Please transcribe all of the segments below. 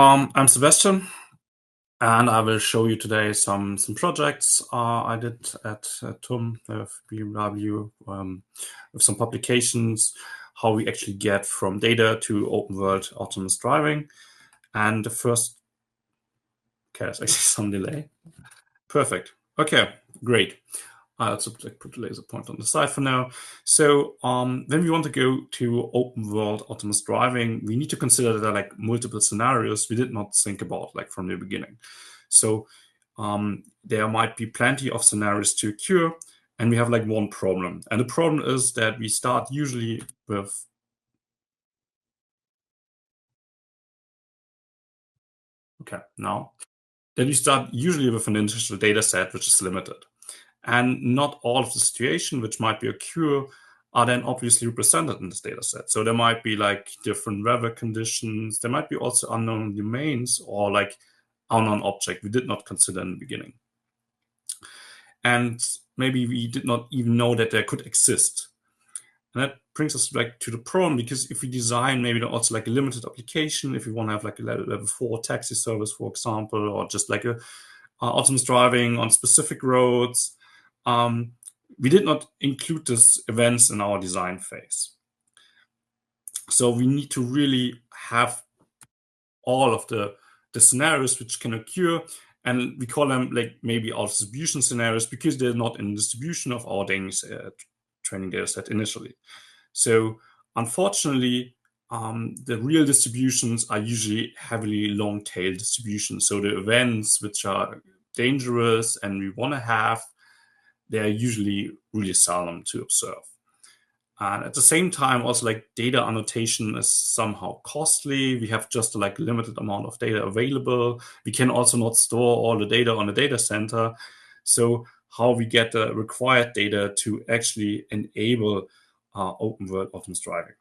I'm Sebastian, and I will show you today some projects I did at TUM with BMW, with some publications, how we actually get from data to open world autonomous driving. And the first, okay, there's actually some delay. Perfect. Okay, great. Let's put the laser point on the side for now. So when we want to go to open world autonomous driving, we need to consider that there are like multiple scenarios we did not think about like from the beginning. So there might be plenty of scenarios to occur, and we have like one problem. And the problem is that we start usually with, okay, now, that we start usually with an initial data set which is limited. And not all of the situation which might be occur are then obviously represented in this data set. So there might be like different weather conditions. There might be also unknown domains or like unknown object we did not consider in the beginning. And maybe we did not even know that there could exist. And that brings us back to the problem, because if we design maybe also like a limited application, if we want to have like a level 4 taxi service, for example, or just like a autonomous driving on specific roads, we did not include these events in our design phase. So we need to really have all of the scenarios which can occur, and we call them like maybe our distribution scenarios because they're not in the distribution of our training data set initially. So unfortunately, the real distributions are usually heavily long-tail distributions. So the events which are dangerous and we want to have, they're usually really seldom to observe. And at the same time, also like data annotation is somehow costly. We have just like a limited amount of data available. We can also not store all the data on the data center. So how we get the required data to actually enable open world autonomous driving.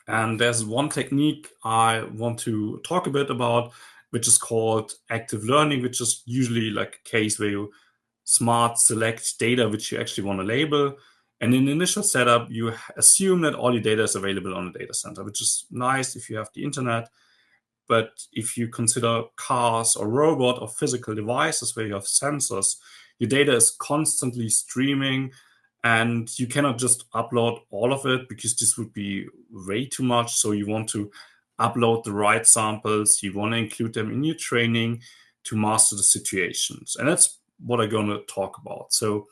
And there's one technique I want to talk a bit about, which is called active learning, which is usually like a case where you smart select data which you actually want to label. And in the initial setup, you assume that all your data is available on the data center, which is nice if you have the internet. But if you consider cars or robot or physical devices where you have sensors, your data is constantly streaming, and you cannot just upload all of it because this would be way too much. So you want to upload the right samples. You want to include them in your training to master the situations. And that's what I'm going to talk about. So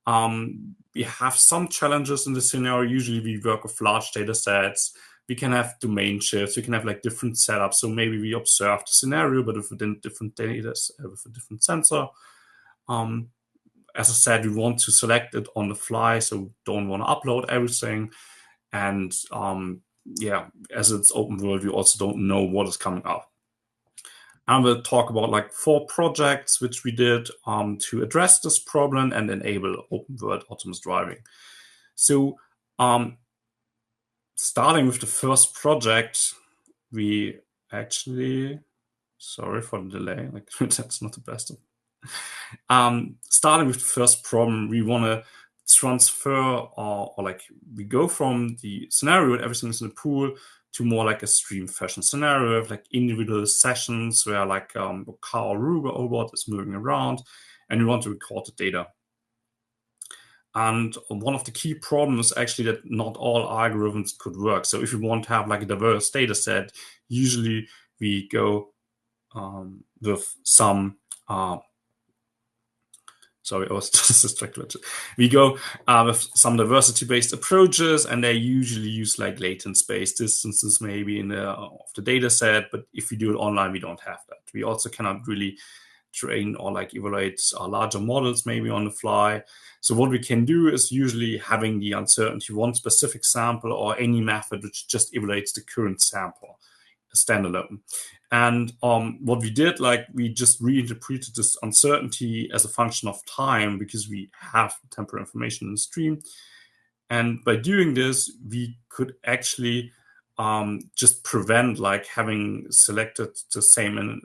we have some challenges in the scenario. Usually we work with large data sets. We can have domain shifts. We can have like different setups. So maybe we observe the scenario, but with a different data, with a different sensor. As I said, we want to select it on the fly, so don't want to upload everything. And yeah, as it's open world, we also don't know what is coming up. And we'll talk about like 4 projects which we did to address this problem and enable open world autonomous driving. So starting with the first project, we actually, sorry for the delay, like that's not the best. Starting with the first problem, we want to transfer or like we go from the scenario and everything's in the pool to more like a stream fashion scenario of like individual sessions where like a car or robot is moving around, and we want to record the data. And one of the key problems is actually that not all algorithms could work. So if you want to have like a diverse data set, usually we go with some sorry, I was just distracted. We go with some diversity-based approaches, and they usually use like latent space distances maybe in of the data set. But if we do it online, we don't have that. We also cannot really train or like evaluate larger models maybe on the fly. So what we can do is usually having the uncertainty one specific sample or any method which just evaluates the current sample standalone. And what we did, like we just reinterpreted this uncertainty as a function of time because we have temporal information in the stream. And by doing this, we could actually just prevent like having selected the same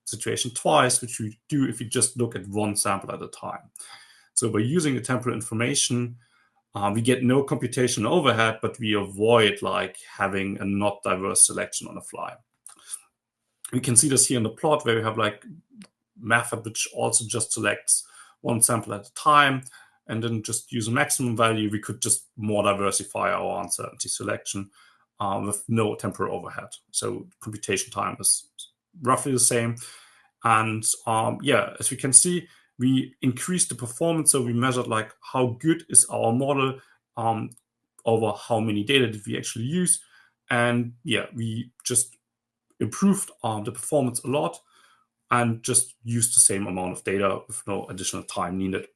situation twice, which we do if you just look at one sample at a time. So by using the temporal information, we get no computational overhead, but we avoid like having a not diverse selection on the fly. We can see this here in the plot where we have like method which also just selects one sample at a time and then just use a maximum value. We could just more diversify our uncertainty selection with no temporal overhead. So computation time is roughly the same. And yeah, as we can see, we increased the performance. So we measured like how good is our model over how many data did we actually use. And yeah, we just improved the performance a lot and just used the same amount of data with no additional time needed,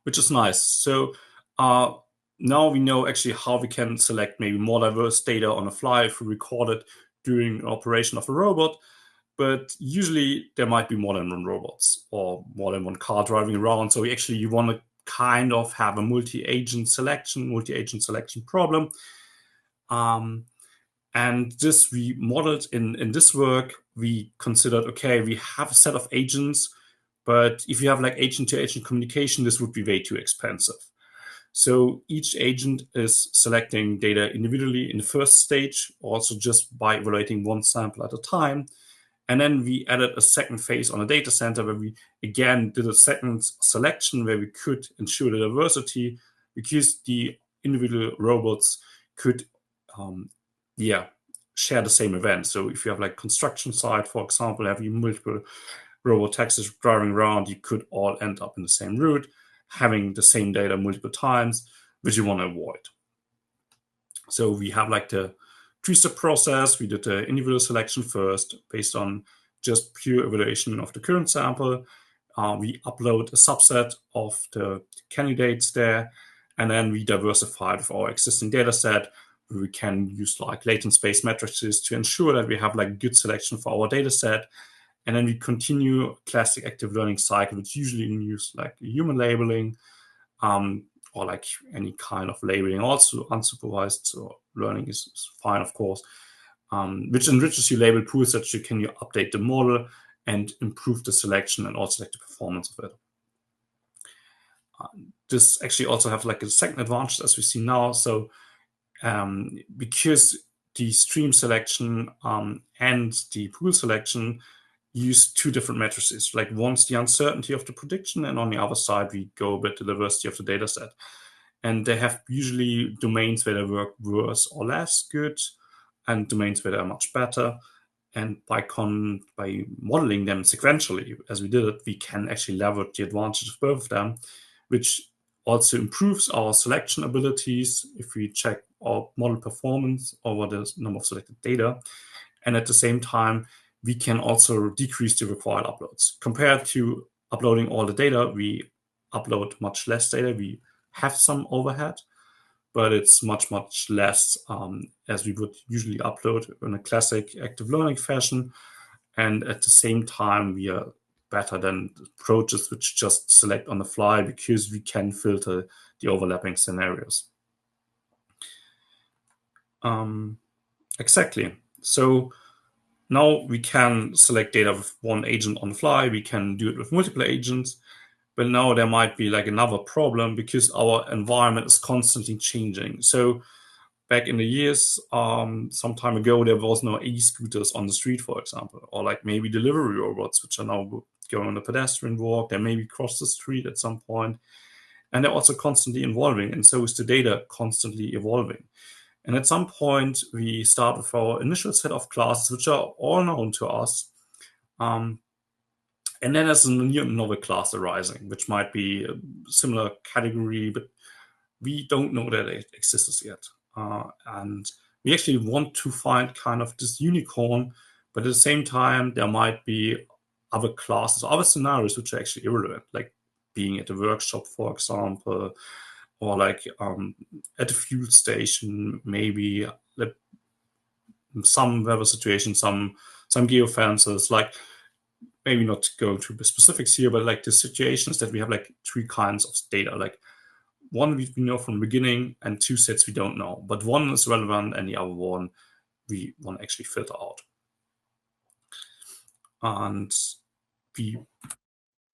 which is nice. So now we know actually how we can select maybe more diverse data on the fly if we record it during an operation of a robot. But usually there might be more than one robots or more than one car driving around. So actually you want to kind of have a multi-agent selection problem. And this we modeled in this work. We considered, okay, we have a set of agents, but if you have like agent-to-agent communication, this would be way too expensive. So each agent is selecting data individually in the first stage, also just by evaluating one sample at a time. And then we added a second phase on a data center where we again did a second selection where we could ensure the diversity because the individual robots could share the same event. So if you have like construction site, for example, having multiple robot taxis driving around, you could all end up in the same route, having the same data multiple times, which you want to avoid. So we have like the three-step process. We did the individual selection first based on just pure evaluation of the current sample. We upload a subset of the candidates there, and then we diversified with our existing data set. We can use like latent space matrices to ensure that we have like good selection for our data set. And then we continue classic active learning cycle, which usually use like human labeling or like any kind of labeling. Also unsupervised so learning is fine, of course, which enriches your label pool so that you can update the model and improve the selection and also like the performance of it. This actually also have like a second advantage as we see now. So because the stream selection and the pool selection use two different matrices. Like one's the uncertainty of the prediction, and on the other side, we go with the diversity of the data set. And they have usually domains where they work worse or less good, and domains where they're much better. And by modeling them sequentially, as we did it, we can actually leverage the advantage of both of them, which also improves our selection abilities if we check our model performance over the number of selected data. And at the same time, we can also decrease the required uploads. Compared to uploading all the data, we upload much less data. We have some overhead, but it's much, much less as we would usually upload in a classic active learning fashion. And at the same time, we are better than approaches which just select on the fly because we can filter the overlapping scenarios. Exactly. So now we can select data with one agent on the fly. We can do it with multiple agents. But now there might be like another problem because our environment is constantly changing. So back in the years, some time ago, there was no e-scooters on the street, for example, or like maybe delivery robots, which are now going on the pedestrian walk. They maybe cross the street at some point. And they're also constantly evolving. And so is the data constantly evolving. And at some point, we start with our initial set of classes, which are all known to us. And then there's a new novel class arising, which might be a similar category, but we don't know that it exists yet. And we actually want to find kind of this unicorn, but at the same time, there might be other classes, other scenarios which are actually irrelevant, like being at a workshop, for example, or like at a fuel station, maybe some weather situation, some geofences, like maybe not going through the specifics here, but like the situations that we have like three kinds of data, like one we know from the beginning and two sets we don't know, but one is relevant and the other one we want to actually filter out. And we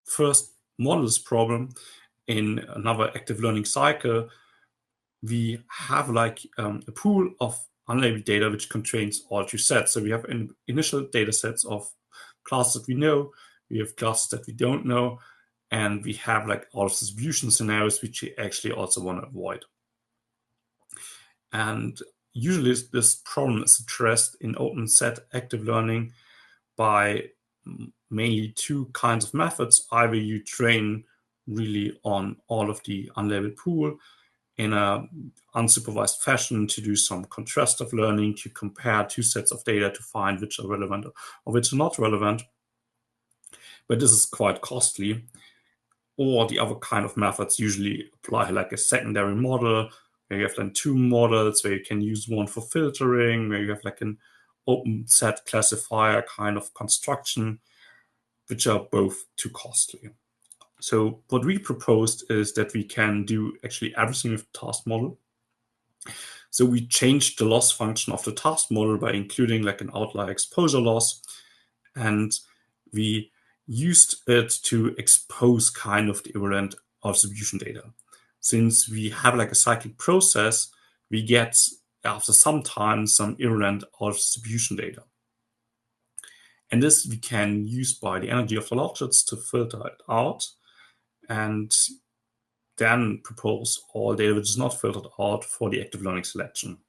first model this problem in another active learning cycle. We have like a pool of unlabeled data which contains all two sets. So we have initial data sets of classes that we know, we have classes that we don't know, and we have like all distribution scenarios which we actually also want to avoid. And usually this problem is addressed in open set active learning by mainly two kinds of methods. Either you train really on all of the unlabeled pool in a unsupervised fashion to do some contrastive learning, to compare two sets of data to find which are relevant or which are not relevant. But this is quite costly. Or the other kind of methods usually apply like a secondary model, where you have then two models, where you can use one for filtering, where you have like an open set classifier kind of construction, which are both too costly. So what we proposed is that we can do actually everything with the task model. So we changed the loss function of the task model by including like an outlier exposure loss, and we used it to expose kind of the irrelevant distribution data. Since we have like a cyclic process, we get after some time some irrelevant distribution data. And this we can use by the energy of the logits to filter it out and then propose all data which is not filtered out for the active learning selection.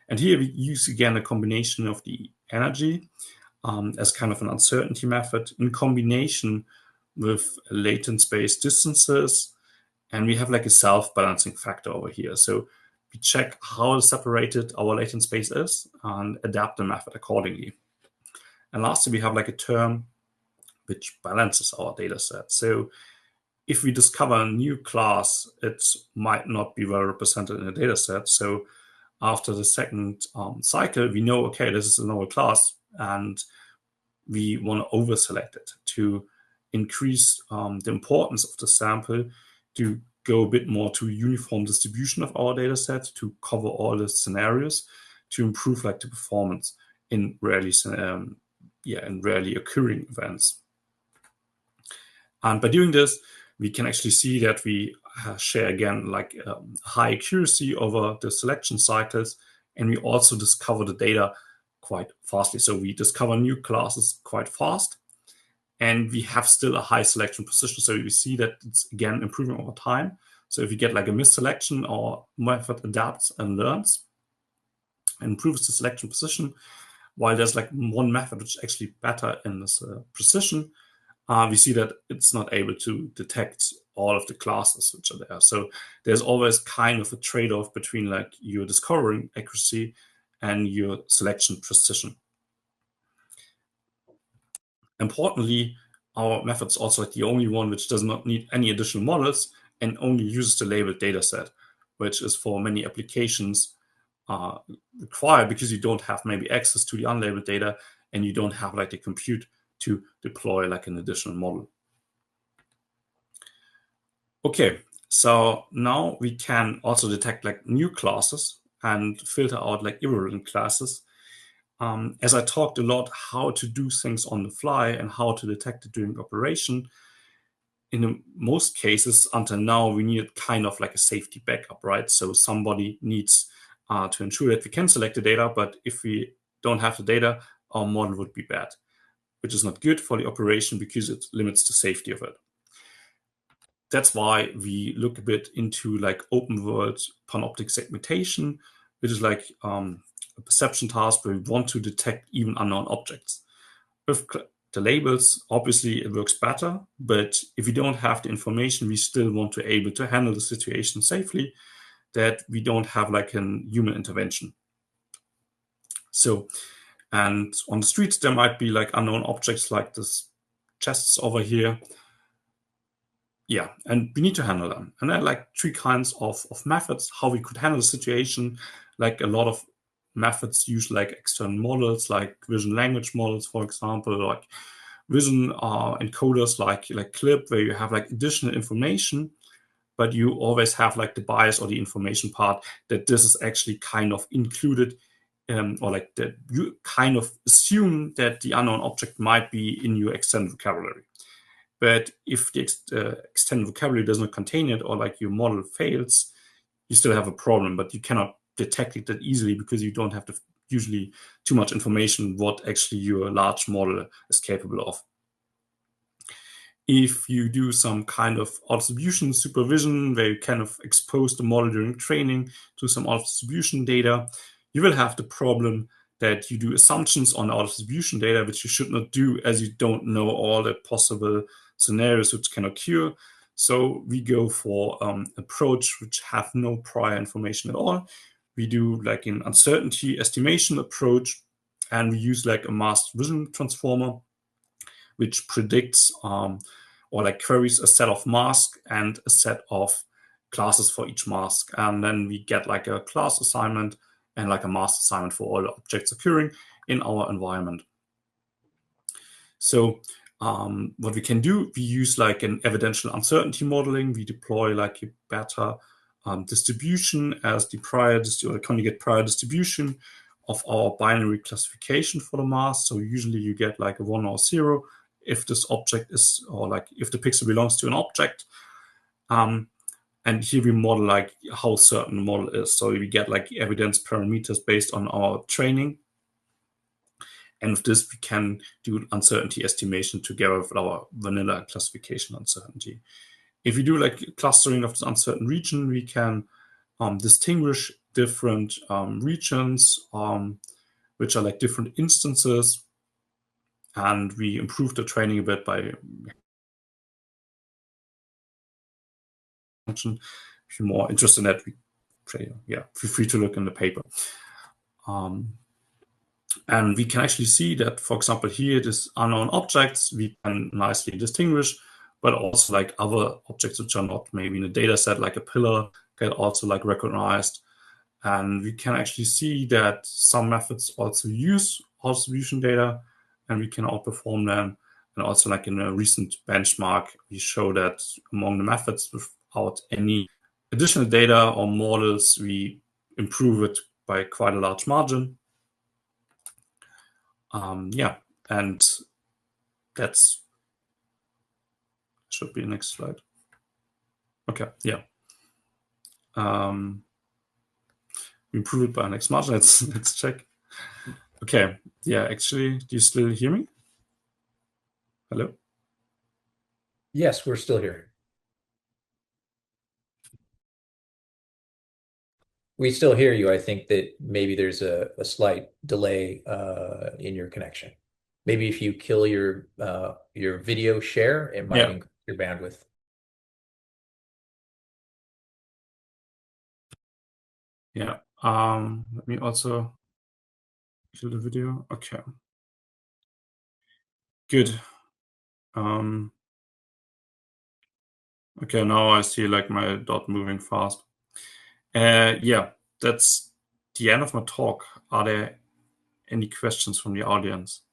And here we use again a combination of the energy as kind of an uncertainty method in combination with latent space distances. And we have like a self-balancing factor over here. So we check how separated our latent space is and adapt the method accordingly. And lastly, we have like a term which balances our data set. So if we discover a new class, it might not be well represented in a data set. So after the second cycle, we know, okay, this is a novel class, and we want to over-select it to increase the importance of the sample, to go a bit more to uniform distribution of our data set, to cover all the scenarios, to improve like the performance in rarely occurring events. And by doing this, we can actually see that we share again like high accuracy over the selection cycles, and we also discover the data quite fastly. So we discover new classes quite fast, and we have still a high selection precision. So you see that it's again improving over time. So if you get like a misselection, our method adapts and learns and improves the selection precision, while there's like one method which is actually better in this precision, we see that it's not able to detect all of the classes which are there. So there's always kind of a trade-off between like your discovering accuracy and your selection precision. Importantly, our method is also like the only one which does not need any additional models and only uses the labeled dataset, which is for many applications required because you don't have maybe access to the unlabeled data and you don't have like the compute to deploy like an additional model. Okay, so now we can also detect like new classes and filter out like irrelevant classes. As I talked a lot how to do things on the fly and how to detect it during operation, in most cases until now, we needed kind of like a safety backup, right? So somebody needs to ensure that we can select the data, but if we don't have the data, our model would be bad, which is not good for the operation because it limits the safety of it. That's why we look a bit into like open world panoptic segmentation, which is like a perception task where we want to detect even unknown objects. With the labels, obviously it works better, but if we don't have the information, we still want to be able to handle the situation safely, that we don't have like a human intervention. So, and on the streets, there might be like unknown objects like this chests over here. Yeah, and we need to handle them. And there are like three kinds of methods how we could handle the situation. Like a lot of methods use like external models, like vision language models, for example, like vision encoders like CLIP, where you have like additional information, but you always have like the bias or the information part that this is actually kind of included, or like that you kind of assume that the unknown object might be in your extended vocabulary. But if the extended vocabulary does not contain it, or like your model fails, you still have a problem, but you cannot detect it that easily because you don't have usually too much information what actually your large model is capable of. If you do some kind of distribution supervision where you kind of expose the model during training to some distribution data, you will have the problem that you do assumptions on distribution data, which you should not do as you don't know all the possible scenarios which can occur. So we go for approach which have no prior information at all. We do like an uncertainty estimation approach, and we use like a masked vision transformer, which predicts or like queries a set of masks and a set of classes for each mask. And then we get like a class assignment and like a mask assignment for all the objects occurring in our environment. So what we can do, we use like an evidential uncertainty modeling. We deploy like a beta distribution as the prior or conjugate prior distribution of our binary classification for the mask. So usually you get like a 1 or 0 if this object is, or like if the pixel belongs to an object. And here we model like how certain the model is. So we get like evidence parameters based on our training. And with this, we can do uncertainty estimation together with our vanilla classification uncertainty. If we do like clustering of this uncertain region, we can distinguish different regions, which are like different instances. And we improve the training a bit by function. If you're more interested in that, feel free to look in the paper. And we can actually see that, for example, here, this unknown objects, we can nicely distinguish, but also like other objects which are not maybe in a data set, like a pillar, get also like recognized. And we can actually see that some methods also use distribution data, and we can outperform them. And also like in a recent benchmark, we show that among the methods without any additional data or models, we improve it by quite a large margin. And that's should be the next slide. Okay, yeah. Improve it by next margin. Let's check. Okay, yeah. Actually, do you still hear me? Hello. Yes, we're still here. We still hear you. I think that maybe there's a slight delay in your connection. Maybe if you kill your video share, it might increase your bandwidth. Yeah. Let me also kill the video. Okay. Good. Okay, now I see like my dot moving fast. Yeah, that's the end of my talk. Are there any questions from the audience?